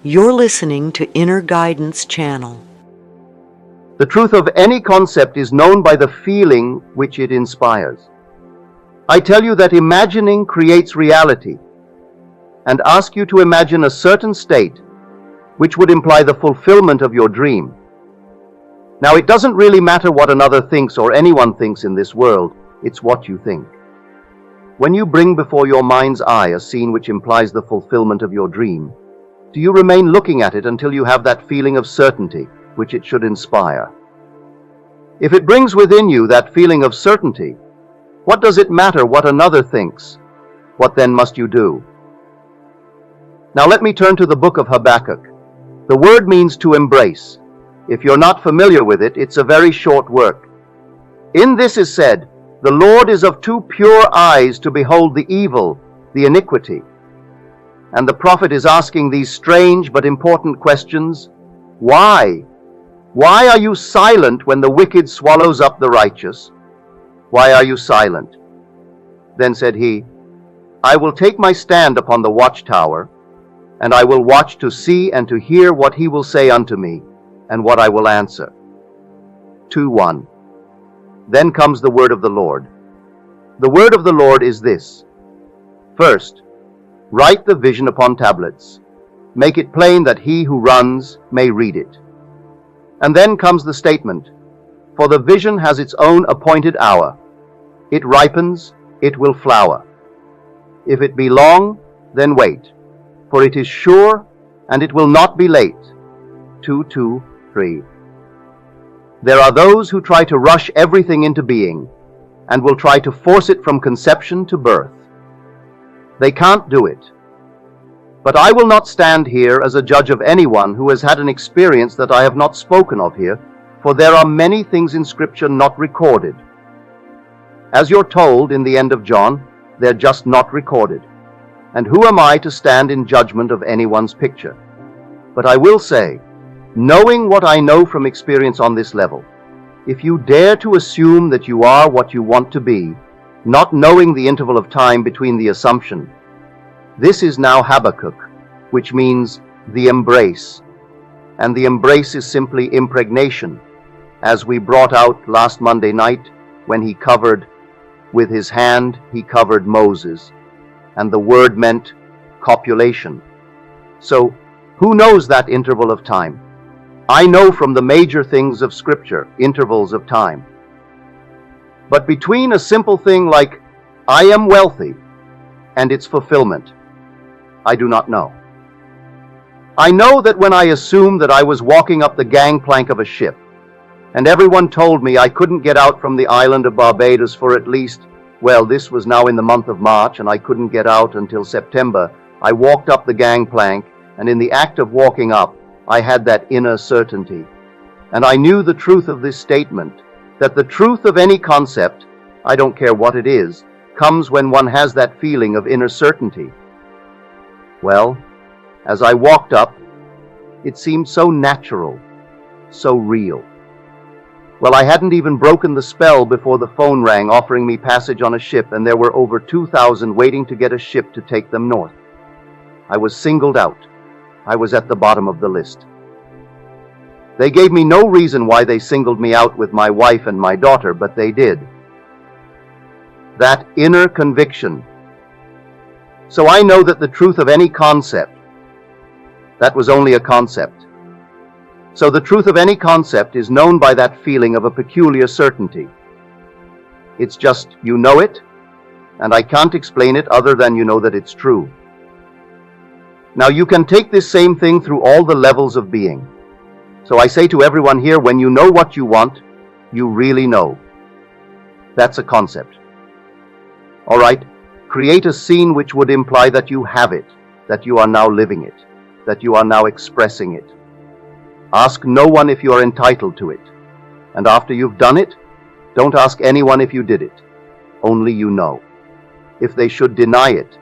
You're listening to Inner Guidance Channel. The truth of any concept is known by the feeling which it inspires. I tell you that imagining creates reality, and ask you to imagine a certain state which would imply the fulfillment of your dream. Now, it doesn't really matter what another thinks or anyone thinks in this world, it's what you think. When you bring before your mind's eye a scene which implies the fulfillment of your dream, do you remain looking at it until you have that feeling of certainty which it should inspire? If it brings within you that feeling of certainty, what does it matter what another thinks? What then must you do? Now let me turn to the book of Habakkuk. The word means to embrace. If you're not familiar with it, it's a very short work. In this is said, "The Lord is of too pure eyes to behold the evil, the iniquity." And the prophet is asking these strange but important questions. Why? Why are you silent when the wicked swallows up the righteous? Why are you silent? Then said he, I will take my stand upon the watchtower, and I will watch to see and to hear what he will say unto me, and what I will answer. 2:1. Then comes the word of the Lord. The word of the Lord is this. First, write the vision upon tablets. Make it plain that he who runs may read it. And then comes the statement, for the vision has its own appointed hour. It ripens, it will flower. If it be long, then wait, for it is sure, and it will not be late. 2:2-3. There are those who try to rush everything into being, and will try to force it from conception to birth. They can't do it. But I will not stand here as a judge of anyone who has had an experience that I have not spoken of here, for there are many things in Scripture not recorded. As you're told in the end of John, they're just not recorded. And who am I to stand in judgment of anyone's picture? But I will say, knowing what I know from experience on this level, if you dare to assume that you are what you want to be, not knowing the interval of time between the assumption, this is now Habakkuk, which means the embrace. And the embrace is simply impregnation, as we brought out last Monday night when he covered, with his hand, he covered Moses. And the word meant copulation. So, who knows that interval of time? I know from the major things of Scripture, intervals of time. But between a simple thing like, I am wealthy, and its fulfillment, I do not know. I know that when I assumed that I was walking up the gangplank of a ship, and everyone told me I couldn't get out from the island of Barbados for at least, well, this was now in the month of March, and I couldn't get out until September, I walked up the gangplank, and in the act of walking up, I had that inner certainty. And I knew the truth of this statement, that the truth of any concept, I don't care what it is, comes when one has that feeling of inner certainty. Well, as I walked up, it seemed so natural, so real. Well, I hadn't even broken the spell before the phone rang offering me passage on a ship, and there were over 2,000 waiting to get a ship to take them north. I was singled out. I was at the bottom of the list. They gave me no reason why they singled me out with my wife and my daughter, but they did. That inner conviction. So I know that the truth of any concept, that was only a concept. So the truth of any concept is known by that feeling of a peculiar certainty. It's just, you know it, and I can't explain it other than you know that it's true. Now you can take this same thing through all the levels of being. So I say to everyone here, when you know what you want, you really know. That's a concept. All right, create a scene which would imply that you have it, that you are now living it, that you are now expressing it. Ask no one if you are entitled to it. And after you've done it, don't ask anyone if you did it. Only you know. If they should deny it,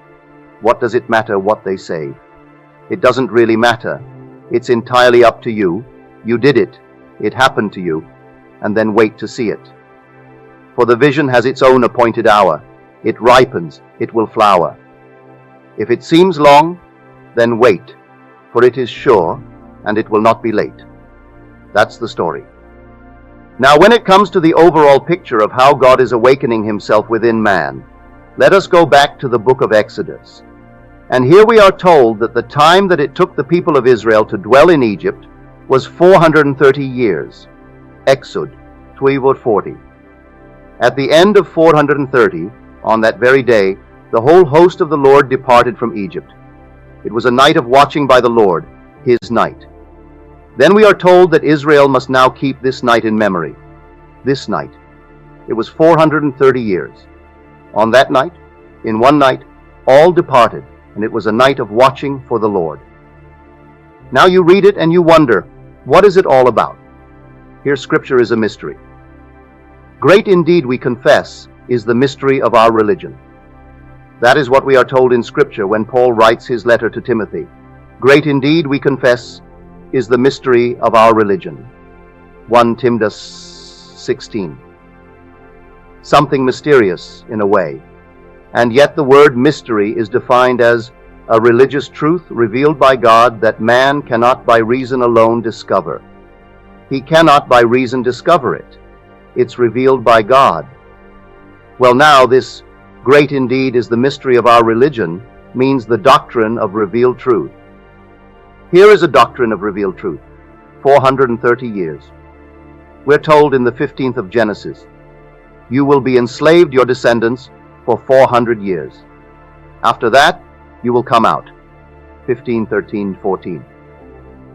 what does it matter what they say? It doesn't really matter. It's entirely up to you. You did it. It happened to you. And then wait to see it. For the vision has its own appointed hour. It ripens. It will flower. If it seems long, then wait. for it is sure, and it will not be late. That's the story. Now, when it comes to the overall picture of how God is awakening himself within man, let us go back to the book of Exodus. And here we are told that the time that it took the people of Israel to dwell in Egypt was 430 years. Exod 12:40. At the end of 430, on that very day, the whole host of the Lord departed from Egypt. It was a night of watching by the Lord, his night. Then we are told that Israel must now keep this night in memory. This night. It was 430 years. On that night, in one night, all departed, and it was a night of watching for the Lord. Now you read it and you wonder, what is it all about? Here Scripture is a mystery. Great indeed, we confess, is the mystery of our religion. That is what we are told in Scripture when Paul writes his letter to Timothy. Great indeed, we confess, is the mystery of our religion. 1 Timothy 16. Something mysterious in a way, and yet the word mystery is defined as a religious truth revealed by God that man cannot by reason alone discover. He cannot by reason discover it. It's revealed by God. Well, now this great indeed is the mystery of our religion means the doctrine of revealed truth. Here is a doctrine of revealed truth. 430 years. We're told in the 15th of Genesis, you will be enslaved, your descendants, for 400 years. After that, you will come out. 15, 13, 14.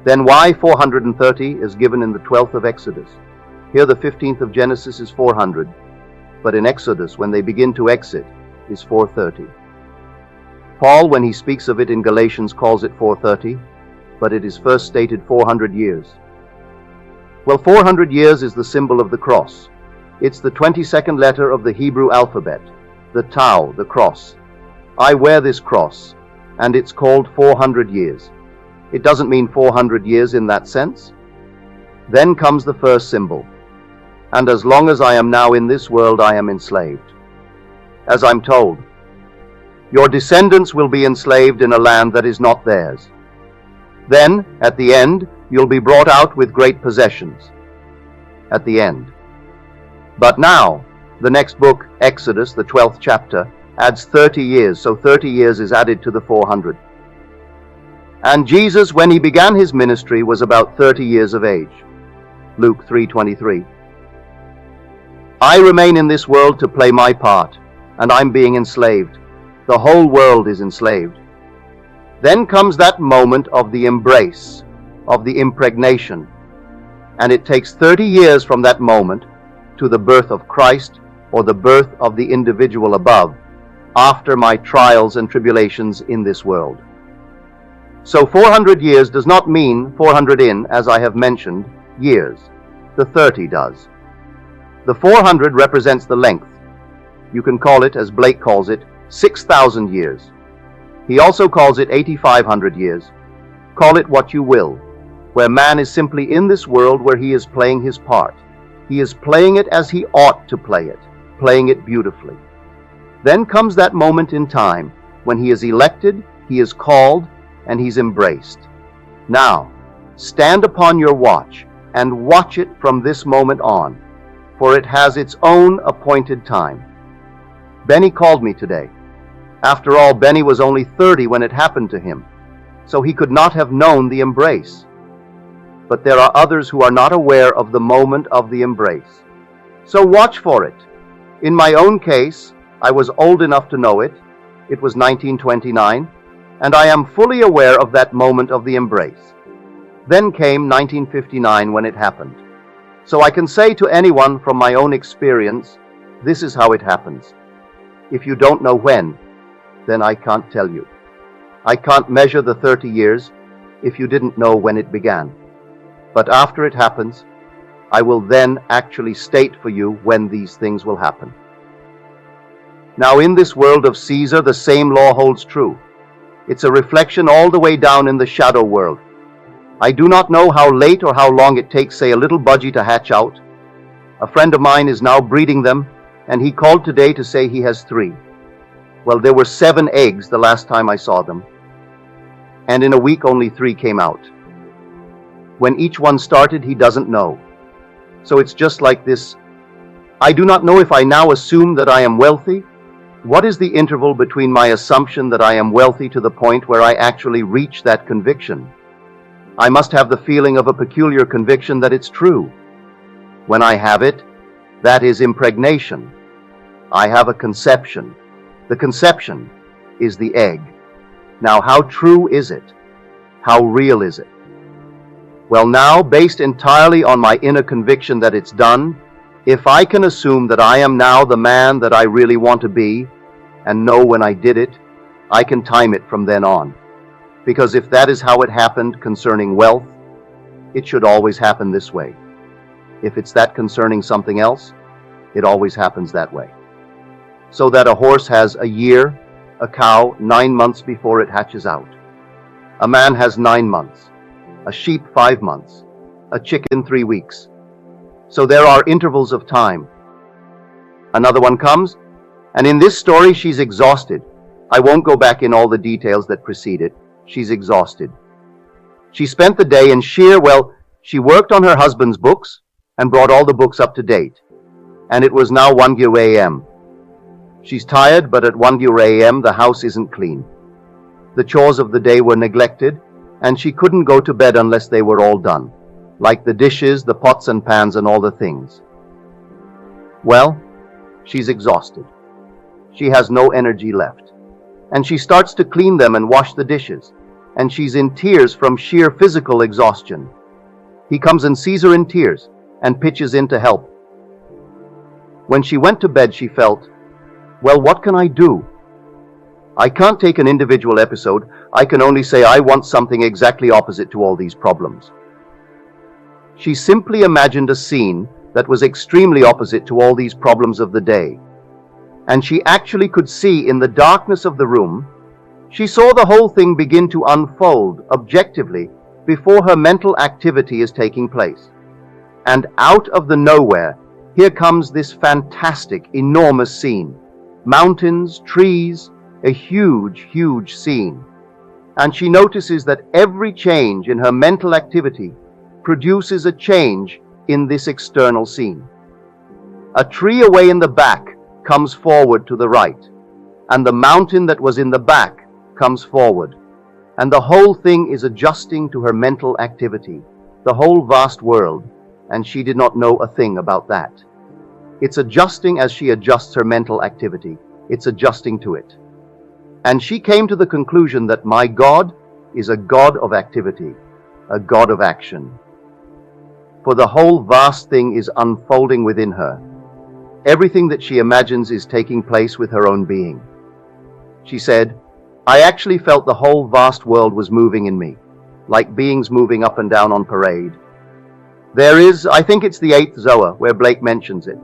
Then why 430 is given in the 12th of Exodus. Here the 15th of Genesis is 400, but in Exodus, when they begin to exit, is 430. Paul, when he speaks of it in Galatians, calls it 430, but it is first stated 400 years. Well, 400 years is the symbol of the cross. It's the 22nd letter of the Hebrew alphabet, the Tau, the cross. I wear this cross, and it's called 400 years. It doesn't mean 400 years in that sense. Then comes the first symbol. And as long as I am now in this world, I am enslaved. As I'm told, your descendants will be enslaved in a land that is not theirs. Then, at the end, you'll be brought out with great possessions. At the end. But now, the next book, Exodus, the 12th chapter, adds 30 years, so 30 years is added to the 400. And Jesus, when he began his ministry, was about 30 years of age. Luke 3:23. I remain in this world to play my part, and I'm being enslaved. The whole world is enslaved. Then comes that moment of the embrace, of the impregnation, and it takes 30 years from that moment to the birth of Christ, or the birth of the individual above, after my trials and tribulations in this world. So 400 years does not mean 400 as I have mentioned, years. The 30 does. The 400 represents the length. You can call it, as Blake calls it, 6,000 years. He also calls it 8,500 years. Call it what you will, where man is simply in this world where he is playing his part. He is playing it as he ought to play it, playing it beautifully. Then comes that moment in time when he is elected, he is called, and he's embraced. Now, stand upon your watch and watch it from this moment on, for it has its own appointed time. Benny called me today. After all, Benny was only 30 when it happened to him, so he could not have known the embrace. But there are others who are not aware of the moment of the embrace. So watch for it. In my own case, I was old enough to know it. It was 1929, and I am fully aware of that moment of the embrace. Then came 1959 when it happened. So I can say to anyone from my own experience, this is how it happens. If you don't know when, then I can't tell you. I can't measure the 30 years if you didn't know when it began. But after it happens, I will then actually state for you when these things will happen. Now in this world of Caesar, the same law holds true. It's a reflection all the way down in the shadow world. I do not know how late or how long it takes, say, a little budgie to hatch out. A friend of mine is now breeding them, and he called today to say he has 3. Well, there were 7 eggs the last time I saw them. and in a week only 3 came out. When each one started, he doesn't know. So it's just like this. I do not know if I now assume that I am wealthy. What is the interval between my assumption that I am wealthy to the point where I actually reach that conviction? I must have the feeling of a peculiar conviction that it's true. When I have it, that is impregnation. I have a conception. The conception is the egg. Now, how true is it? How real is it? Well, now, based entirely on my inner conviction that it's done, if I can assume that I am now the man that I really want to be, and know when I did it, I can time it from then on. Because if that is how it happened concerning wealth, it should always happen this way. If it's that concerning something else, it always happens that way. So that a horse has a year, a cow 9 months before it hatches out. A man has 9 months, a sheep 5 months, a chicken 3 weeks. So there are intervals of time. Another one comes, and in this story she's exhausted. I won't go back in all the details that precede it. She's exhausted. She spent the day in she worked on her husband's books and brought all the books up to date. And it was now 1 a.m. She's tired, but at 1 a.m. the house isn't clean. The chores of the day were neglected, and she couldn't go to bed unless they were all done, like the dishes, the pots and pans, and all the things. Well, she's exhausted. She has no energy left. And she starts to clean them and wash the dishes, and she's in tears from sheer physical exhaustion. He comes and sees her in tears and pitches in to help. When she went to bed, she felt, well, what can I do? I can't take an individual episode. I can only say I want something exactly opposite to all these problems. She simply imagined a scene that was extremely opposite to all these problems of the day. And she actually could see in the darkness of the room, she saw the whole thing begin to unfold objectively before her mental activity is taking place. And out of the nowhere, here comes this fantastic, enormous scene. Mountains, trees, a huge, huge scene. And she notices that every change in her mental activity produces a change in this external scene. A tree away in the back comes forward to the right, and the mountain that was in the back comes forward, and the whole thing is adjusting to her mental activity, the whole vast world, and she did not know a thing about that. It's adjusting as she adjusts her mental activity. It's adjusting to it. And she came to the conclusion that my God is a God of activity, a God of action. For the whole vast thing is unfolding within her. Everything that she imagines is taking place with her own being. She said, I actually felt the whole vast world was moving in me, like beings moving up and down on parade. There is, I think it's the 8th Zohar where Blake mentions it.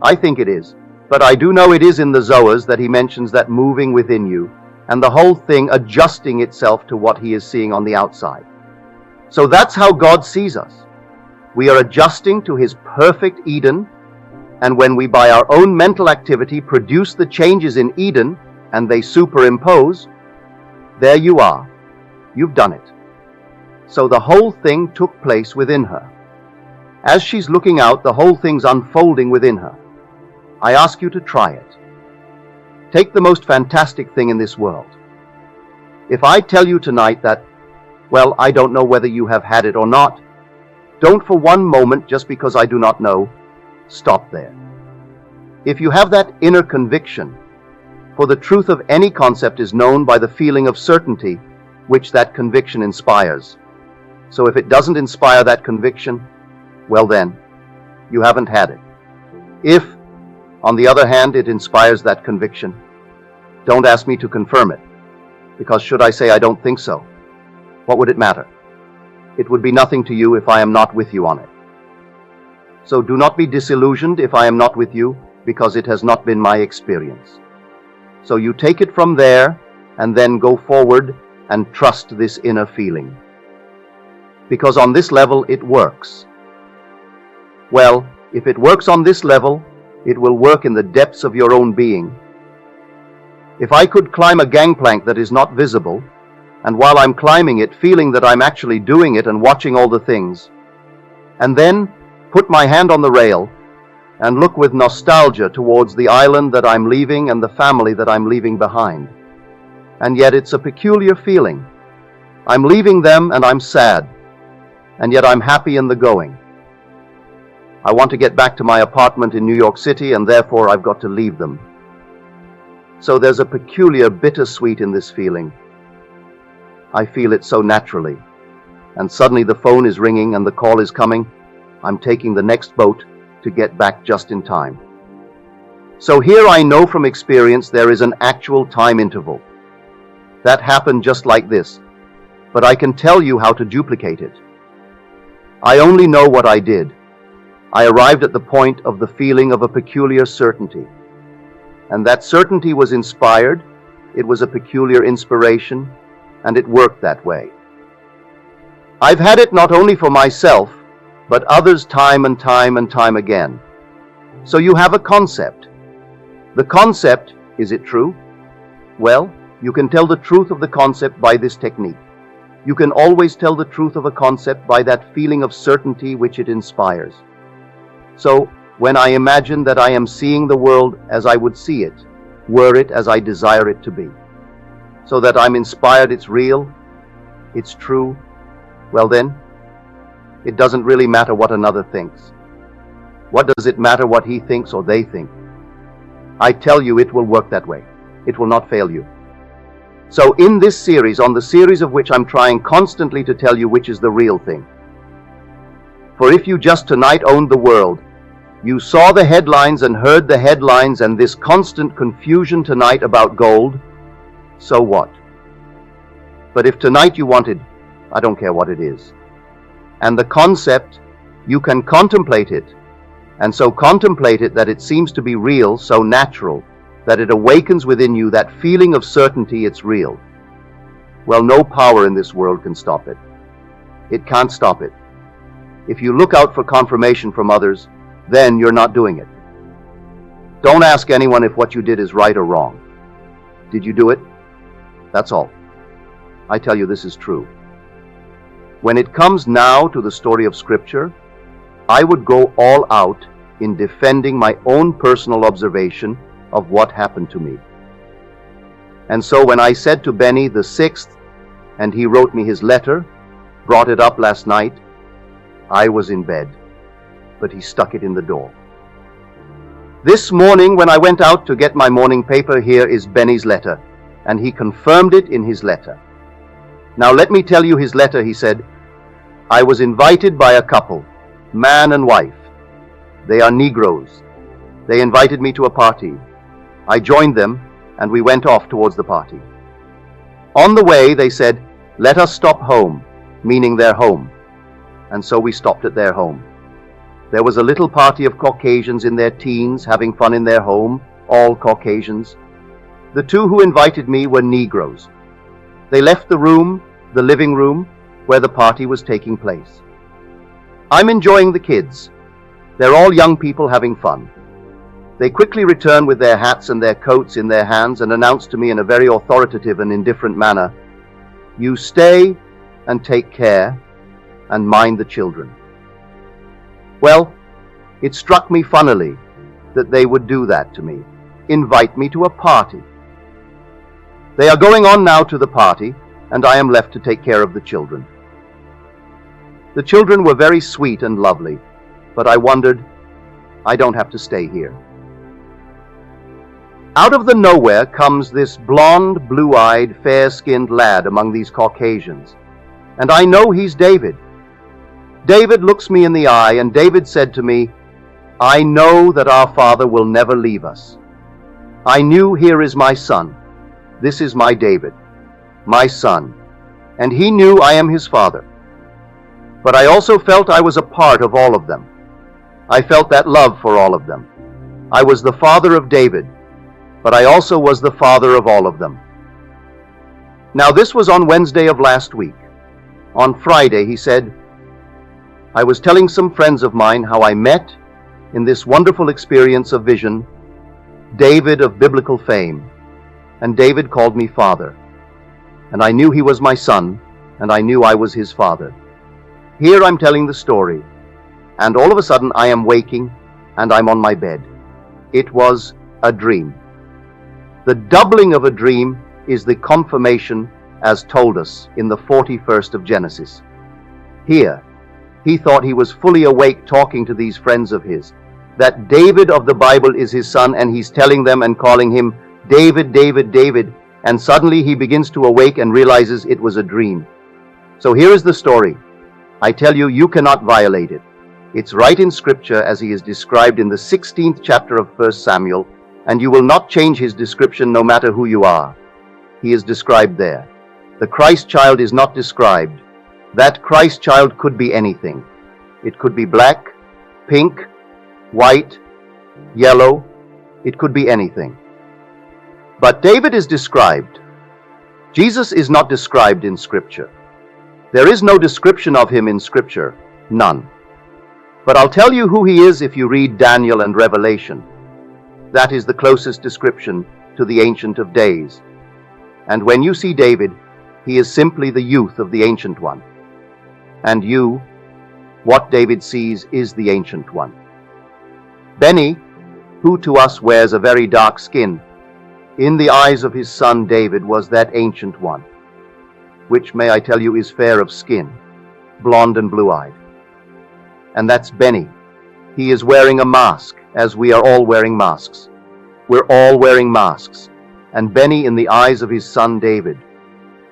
I think it is, but I do know it is in the Zohars that he mentions that moving within you, and the whole thing adjusting itself to what he is seeing on the outside. So that's how God sees us. We are adjusting to his perfect Eden, and when we by our own mental activity produce the changes in Eden, and they superimpose, there you are. You've done it. So the whole thing took place within her. As she's looking out, the whole thing's unfolding within her. I ask you to try it. Take the most fantastic thing in this world. If I tell you tonight that, well, I don't know whether you have had it or not, don't for one moment, just because I do not know, stop there. If you have that inner conviction, for the truth of any concept is known by the feeling of certainty which that conviction inspires. So if it doesn't inspire that conviction, well then, you haven't had it. If, on the other hand, it inspires that conviction, don't ask me to confirm it, because should I say I don't think so, what would it matter? It would be nothing to you if I am not with you on it. So do not be disillusioned if I am not with you, because it has not been my experience. So you take it from there, and then go forward and trust this inner feeling. Because on this level it works. Well, if it works on this level, it will work in the depths of your own being. If I could climb a gangplank that is not visible, and while I'm climbing it, feeling that I'm actually doing it and watching all the things, and then put my hand on the rail and look with nostalgia towards the island that I'm leaving and the family that I'm leaving behind. And yet it's a peculiar feeling. I'm leaving them and I'm sad, and yet I'm happy in the going. I want to get back to my apartment in New York City, and therefore I've got to leave them. So there's a peculiar bittersweet in this feeling. I feel it so naturally. And suddenly the phone is ringing and the call is coming. I'm taking the next boat to get back just in time. So here I know from experience there is an actual time interval. That happened just like this, but I can tell you how to duplicate it. I only know what I did. I arrived at the point of the feeling of a peculiar certainty. And that certainty was inspired, it was a peculiar inspiration, and it worked that way. I've had it not only for myself, but others time and time and time again. So you have a concept. The concept, is it true? Well, you can tell the truth of the concept by this technique. You can always tell the truth of a concept by that feeling of certainty which it inspires. So, when I imagine that I am seeing the world as I would see it, were it as I desire it to be, so that I'm inspired, it's real, it's true, well then, it doesn't really matter what another thinks. What does it matter what he thinks or they think? I tell you it will work that way. It will not fail you. So in this series, on the series of which I'm trying constantly to tell you which is the real thing. For if you just tonight owned the world, you saw the headlines and heard the headlines and this constant confusion tonight about gold, so what? But if tonight you wanted, I don't care what it is, and the concept, you can contemplate it, and so contemplate it that it seems to be real, so natural, that it awakens within you that feeling of certainty it's real. Well, no power in this world can stop it. It can't stop it. If you look out for confirmation from others, then you're not doing it. Don't ask anyone if what you did is right or wrong. Did you do it? That's all. I tell you this is true. When it comes now to the story of Scripture, I would go all out in defending my own personal observation of what happened to me. And so when I said to Benny the 6th, and he wrote me his letter, brought it up last night, I was in bed, but he stuck it in the door. This morning when I went out to get my morning paper, here is Benny's letter, and he confirmed it in his letter. Now let me tell you his letter. He said, I was invited by a couple, man and wife. They are Negroes. They invited me to a party. I joined them, and we went off towards the party. On the way, they said, let us stop home, meaning their home. And so we stopped at their home. There was a little party of Caucasians in their teens having fun in their home, all Caucasians. The two who invited me were Negroes. They left the room, the living room, where the party was taking place. I'm enjoying the kids. They're all young people having fun. They quickly return with their hats and their coats in their hands and announce to me in a very authoritative and indifferent manner, you stay and take care and mind the children. Well, it struck me funnily that they would do that to me, invite me to a party. They are going on now to the party, and I am left to take care of the children. The children were very sweet and lovely, but I wondered, I don't have to stay here. Out of the nowhere comes this blonde, blue-eyed, fair-skinned lad among these Caucasians, and I know he's David. David looks me in the eye, and David said to me, I know that our Father will never leave us. I knew, here is my son. This is my David, my son, and he knew I am his father. But I also felt I was a part of all of them. I felt that love for all of them. I was the father of David, but I also was the father of all of them. Now this was on Wednesday of last week. On Friday, he said, I was telling some friends of mine how I met, in this wonderful experience of vision, David of biblical fame, and David called me father. and I knew he was my son, and I knew I was his father. Here I'm telling the story, and all of a sudden I am waking, and I'm on my bed. It was a dream. The doubling of a dream is the confirmation as told us in the 41st of Genesis. Here, he thought he was fully awake talking to these friends of his, that David of the Bible is his son, and he's telling them and calling him David, David, David, and suddenly he begins to awake and realizes it was a dream. So here is the story. I tell you, you cannot violate it. It's right in Scripture as he is described in the 16th chapter of 1 Samuel, and you will not change his description no matter who you are. He is described there. The Christ child is not described. That Christ child could be anything. It could be black, pink, white, yellow. It could be anything. But David is described. Jesus is not described in Scripture. There is no description of him in Scripture. None. But I'll tell you who he is if you read Daniel and Revelation. That is the closest description to the Ancient of Days. And when you see David, he is simply the youth of the Ancient One. And you, what David sees is the Ancient One. Benny, who to us wears a very dark skin, in the eyes of his son David was that Ancient One, which, may I tell you, is fair of skin, blonde and blue-eyed. And that's Benny. He is wearing a mask, as we are all wearing masks. We're all wearing masks. And Benny, in the eyes of his son David,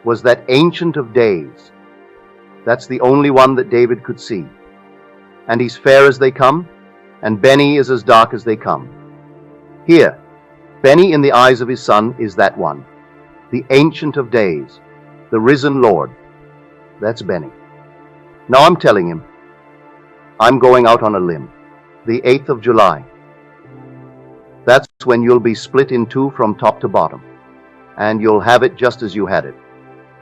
was that Ancient of Days. That's the only one that David could see. And he's fair as they come, and Benny is as dark as they come. Here, Benny in the eyes of his son is that one, the Ancient of Days, the risen Lord. That's Benny. Now I'm telling him, I'm going out on a limb, the 8th of July. That's when you'll be split in two from top to bottom, and you'll have it just as you had it.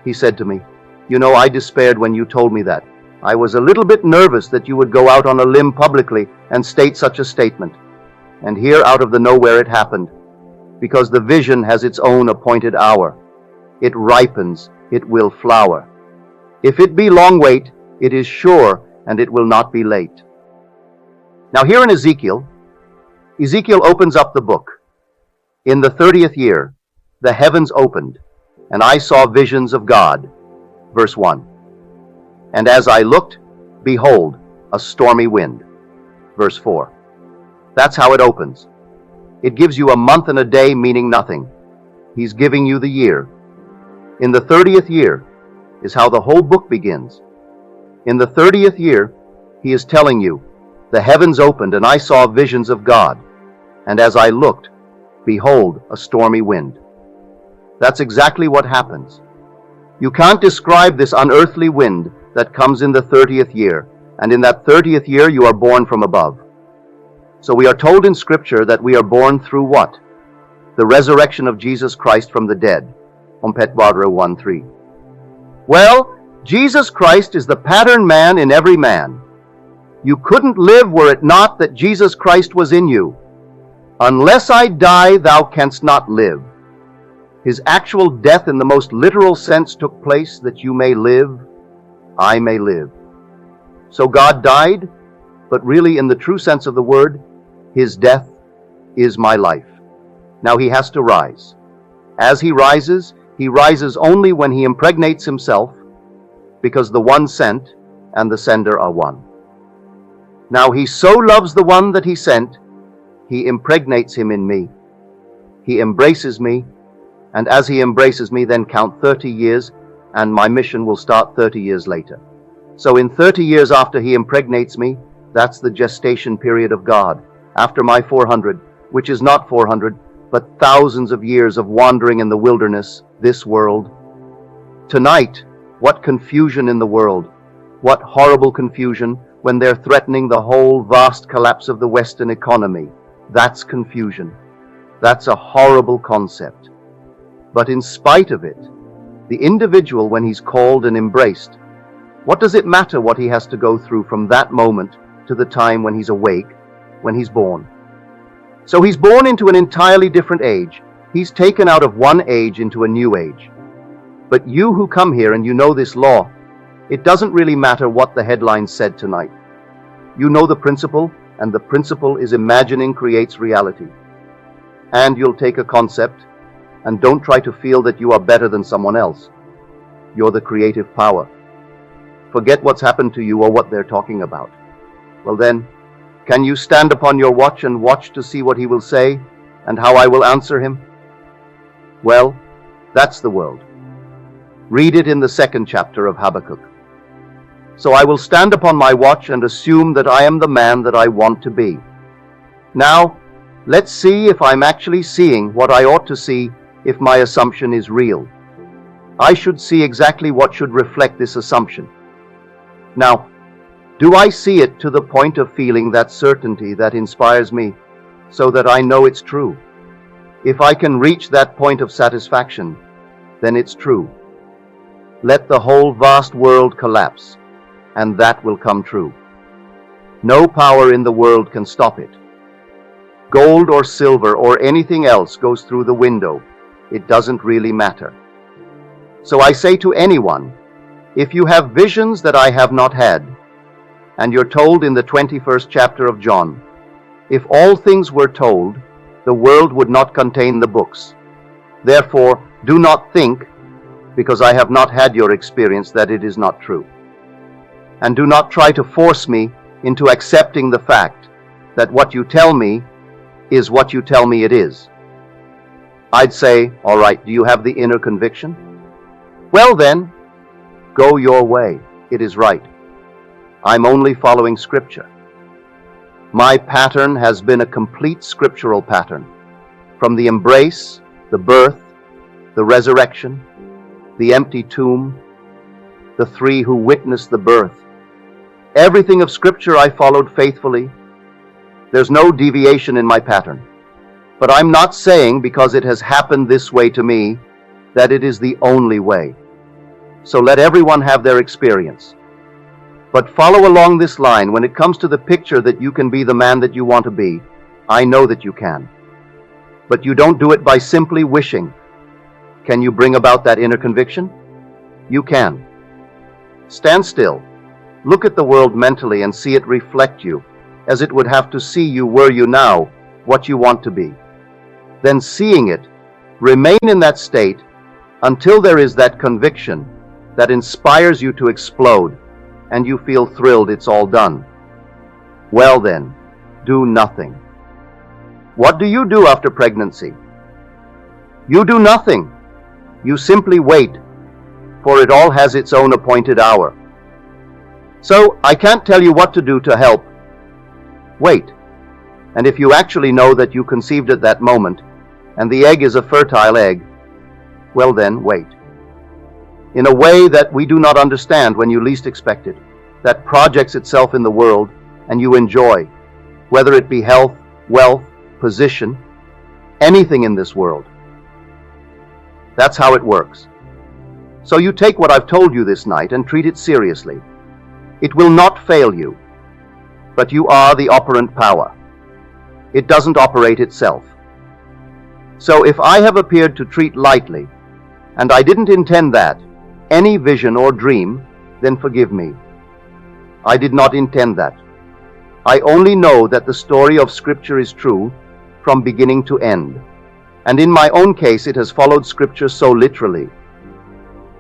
He said to me, you know, I despaired when you told me that. I was a little bit nervous that you would go out on a limb publicly and state such a statement. And here out of the nowhere it happened, because the vision has its own appointed hour. It ripens, it will flower. If it be long wait, it is sure, and it will not be late. Now here in Ezekiel opens up the book. In the 30th year, the heavens opened, and I saw visions of God. Verse 1. And as I looked, behold, a stormy wind. Verse 4. That's how it opens. It gives you a month and a day meaning nothing. He's giving you the year. In the 30th year is how the whole book begins. In the 30th year, he is telling you, the heavens opened, and I saw visions of God. And as I looked, behold, a stormy wind. That's exactly what happens. You can't describe this unearthly wind that comes in the 30th year, and in that 30th year you are born from above. So we are told in Scripture that we are born through what? The resurrection of Jesus Christ from the dead. Petwadra 1:3. Well, Jesus Christ is the pattern man in every man. You couldn't live were it not that Jesus Christ was in you. Unless I die, thou canst not live. His actual death in the most literal sense took place that you may live, I may live. So God died, but really in the true sense of the word, his death is my life. Now he has to rise. As he rises only when he impregnates himself, because the one sent and the sender are one. Now he so loves the one that he sent, he impregnates him in me. He embraces me, and as he embraces me, then count 30 years, and my mission will start 30 years later. So in 30 years after he impregnates me, that's the gestation period of God, after my 400, which is not 400, but thousands of years of wandering in the wilderness, this world. Tonight, what confusion in the world, what horrible confusion when they're threatening the whole vast collapse of the Western economy. That's confusion. That's a horrible concept. But in spite of it, the individual, when he's called and embraced, what does it matter what he has to go through from that moment to the time when he's awake, when he's born? So he's born into an entirely different age. He's taken out of one age into a new age. But you who come here and you know this law, it doesn't really matter what the headlines said tonight. You know the principle, and the principle is imagining creates reality. And you'll take a concept, and don't try to feel that you are better than someone else. You're the creative power. Forget what's happened to you or what they're talking about. Well then, can you stand upon your watch and watch to see what he will say and how I will answer him? Well, that's the world. Read it in the 2nd chapter of Habakkuk. So I will stand upon my watch and assume that I am the man that I want to be. Now, let's see if I'm actually seeing what I ought to see if my assumption is real. I should see exactly what should reflect this assumption. Now, do I see it to the point of feeling that certainty that inspires me so that I know it's true? If I can reach that point of satisfaction, then it's true. Let the whole vast world collapse, and that will come true. No power in the world can stop it. Gold or silver or anything else goes through the window. It doesn't really matter. So I say to anyone, if you have visions that I have not had, and you're told in the 21st chapter of John, if all things were told, the world would not contain the books. Therefore, do not think, because I have not had your experience, that it is not true. And do not try to force me into accepting the fact that what you tell me is what you tell me it is. I'd say, all right, do you have the inner conviction? Well then, go your way. It is right. I'm only following Scripture. My pattern has been a complete scriptural pattern. From the embrace, the birth, the resurrection, the empty tomb, the three who witnessed the birth. Everything of Scripture I followed faithfully. There's no deviation in my pattern. But I'm not saying because it has happened this way to me that it is the only way. So let everyone have their experience. But follow along this line when it comes to the picture that you can be the man that you want to be. I know that you can. But you don't do it by simply wishing. Can you bring about that inner conviction? You can. Stand still. Look at the world mentally and see it reflect you, as it would have to see you were you now what you want to be. Then seeing it, remain in that state until there is that conviction that inspires you to explode and you feel thrilled it's all done. Well then, do nothing. What do you do after pregnancy? You do nothing. You simply wait, for it all has its own appointed hour. So I can't tell you what to do to help. Wait. And if you actually know that you conceived at that moment, and the egg is a fertile egg, well then, wait. In a way that we do not understand when you least expect it, that projects itself in the world, and you enjoy, whether it be health, wealth, position, anything in this world. That's how it works. So you take what I've told you this night and treat it seriously. It will not fail you, but you are the operant power. It doesn't operate itself. So if I have appeared to treat lightly, and I didn't intend that, any vision or dream, then forgive me. I did not intend that. I only know that the story of Scripture is true from beginning to end. And in my own case, it has followed Scripture so literally.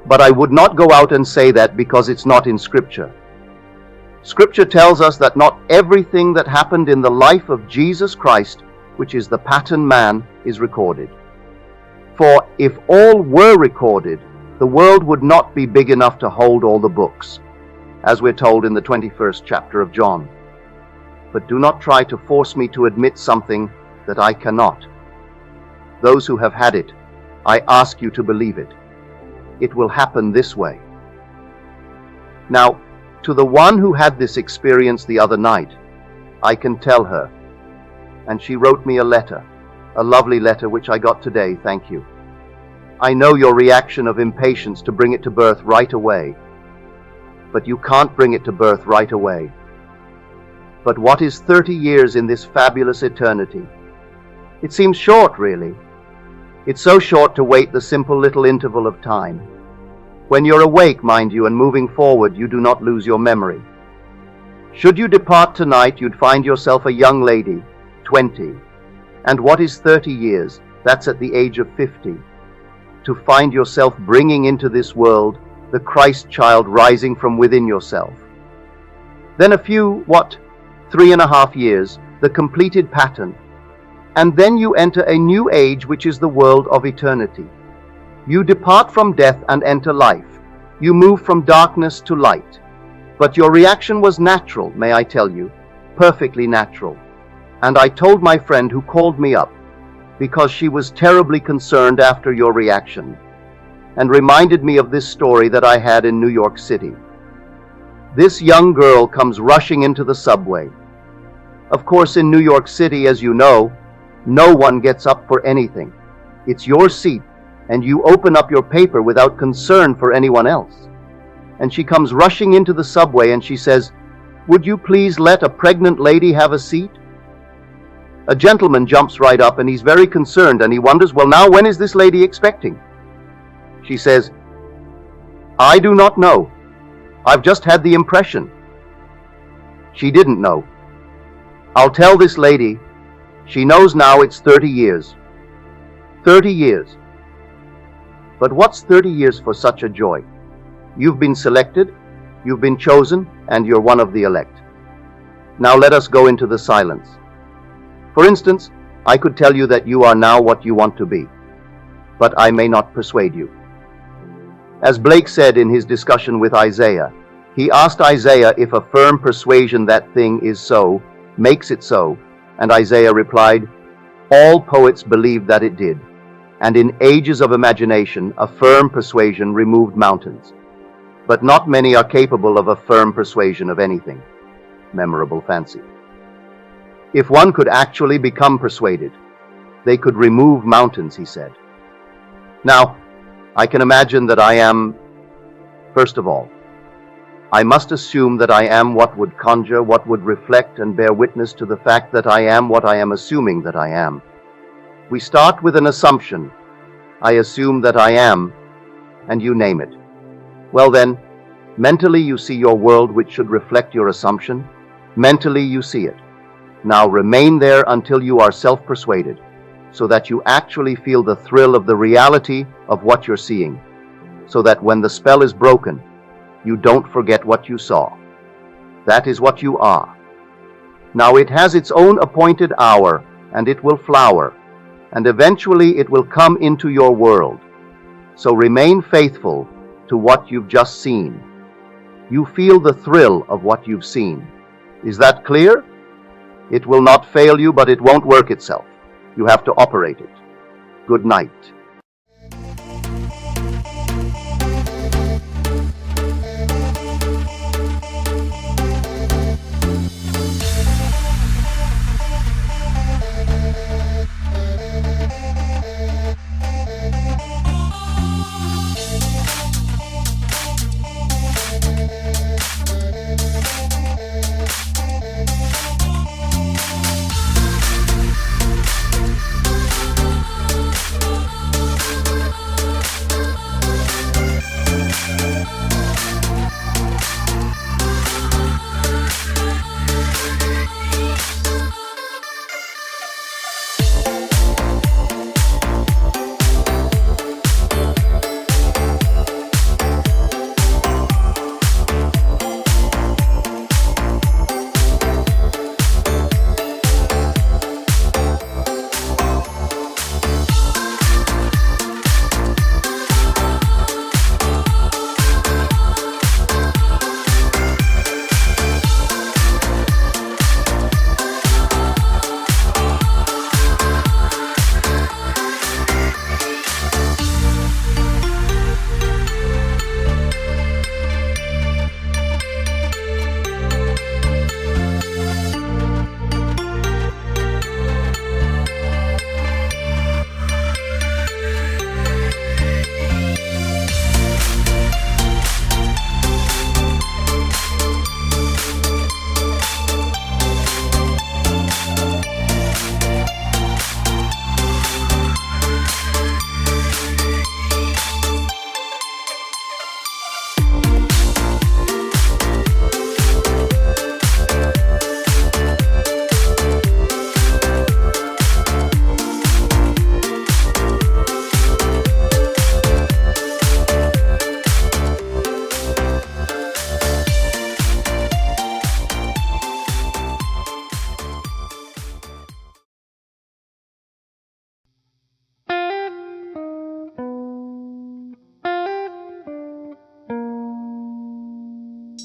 But I would not go out and say that because it's not in Scripture. Scripture tells us that not everything that happened in the life of Jesus Christ, which is the pattern man, is recorded. For if all were recorded, the world would not be big enough to hold all the books, as we're told in the 21st chapter of John. But do not try to force me to admit something that I cannot. Those who have had it, I ask you to believe it. It will happen this way. Now, to the one who had this experience the other night, I can tell her, and she wrote me a letter, a lovely letter which I got today, thank you. I know your reaction of impatience to bring it to birth right away, but you can't bring it to birth right away. But what is 30 years in this fabulous eternity? It seems short, really. It's so short to wait the simple little interval of time. When you're awake, mind you, and moving forward, you do not lose your memory. Should you depart tonight, you'd find yourself a young lady, 20. And what is 30 years? That's at the age of 50. To find yourself bringing into this world the Christ child rising from within yourself. Then a few, 3.5 years, the completed pattern. And then you enter a new age, which is the world of eternity. You depart from death and enter life. You move from darkness to light. But your reaction was natural, may I tell you, perfectly natural. And I told my friend who called me up, because she was terribly concerned after your reaction, and reminded me of this story that I had in New York City. This young girl comes rushing into the subway. Of course, in New York City, as you know, no one gets up for anything. It's your seat, and you open up your paper without concern for anyone else. And she comes rushing into the subway and she says, "Would you please let a pregnant lady have a seat?" A gentleman jumps right up and he's very concerned and he wonders, well, now when is this lady expecting? She says, "I do not know. I've just had the impression." She didn't know. I'll tell this lady, she knows now it's 30 years. 30 years. But what's 30 years for such a joy? You've been selected, you've been chosen, and you're one of the elect. Now let us go into the silence. For instance, I could tell you that you are now what you want to be, but I may not persuade you. As Blake said in his discussion with Isaiah, he asked Isaiah if a firm persuasion that thing is so, makes it so, and Isaiah replied, all poets believed that it did, and in ages of imagination a firm persuasion removed mountains. But not many are capable of a firm persuasion of anything. Memorable fancy. If one could actually become persuaded, they could remove mountains, he said. Now, I can imagine that I am, first of all, I must assume that I am what would conjure, what would reflect and bear witness to the fact that I am what I am assuming that I am. We start with an assumption. I assume that I am, and you name it. Well then, mentally you see your world which should reflect your assumption. Mentally you see it. Now remain there until you are self-persuaded, so that you actually feel the thrill of the reality of what you're seeing, so that when the spell is broken, you don't forget what you saw. That is what you are. Now it has its own appointed hour, and it will flower, and eventually it will come into your world. So remain faithful to what you've just seen. You feel the thrill of what you've seen. Is that clear? It will not fail you, but it won't work itself. You have to operate it. Good night.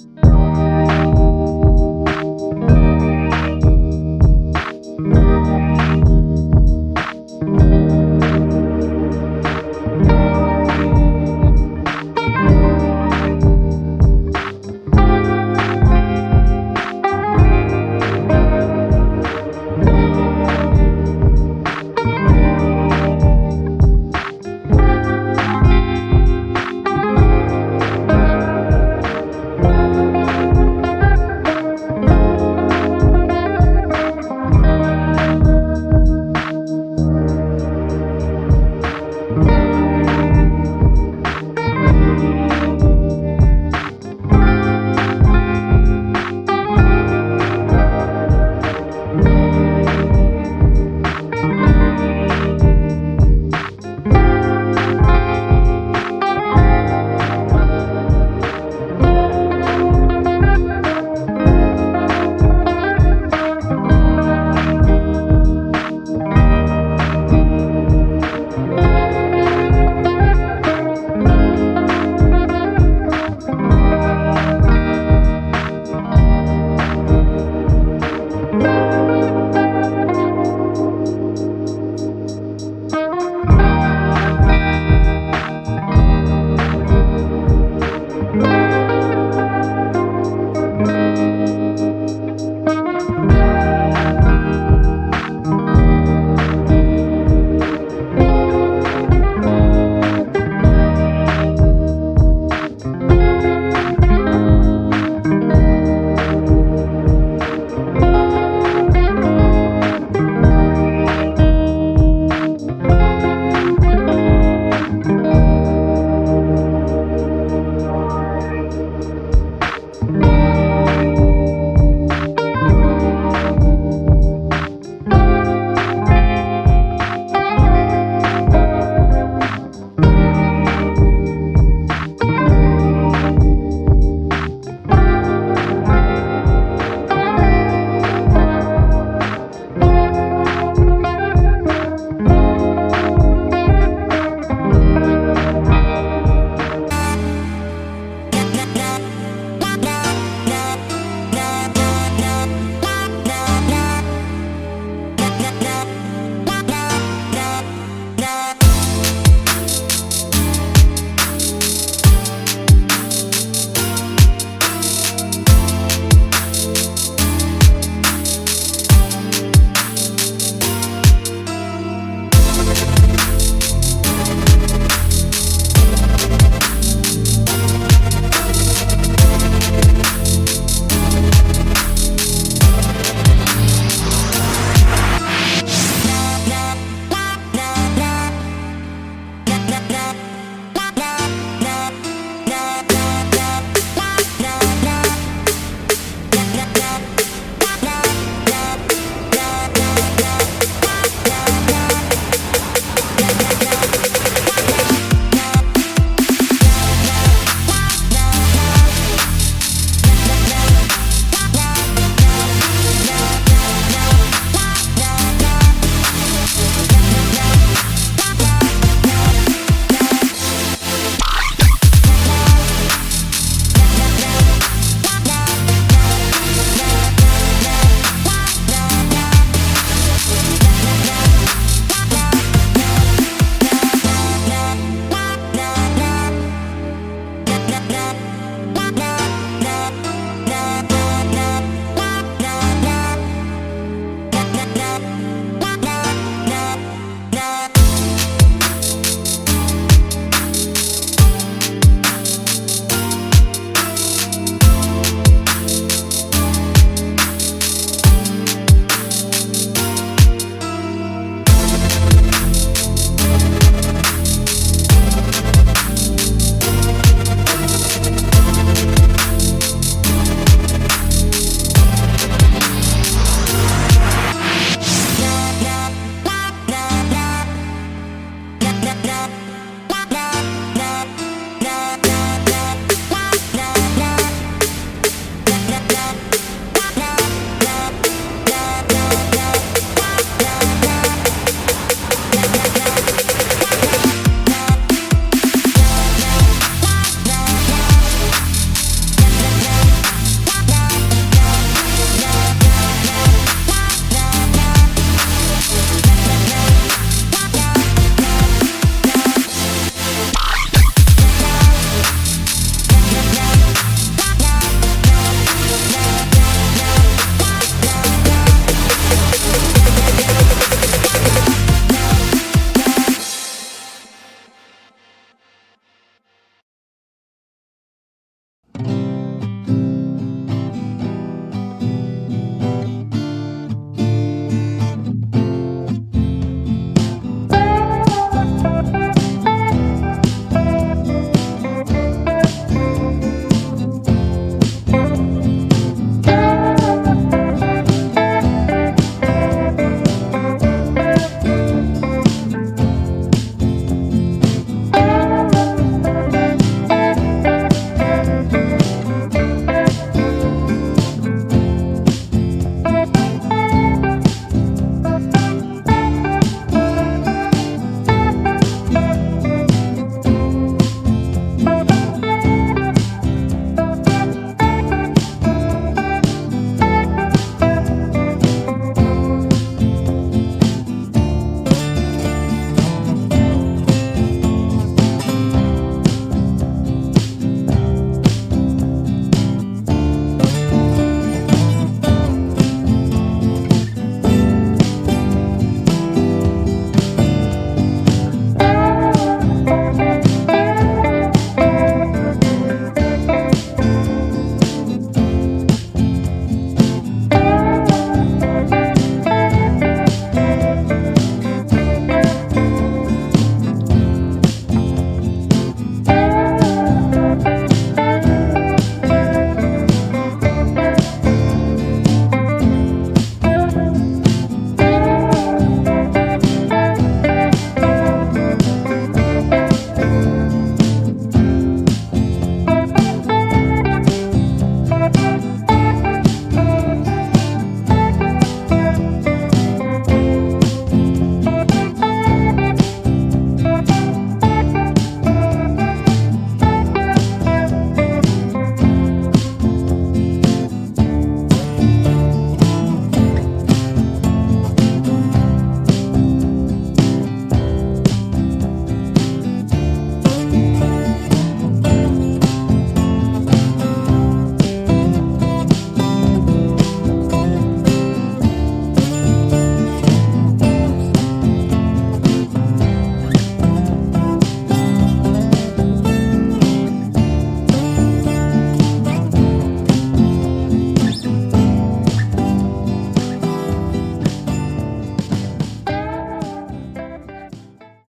you.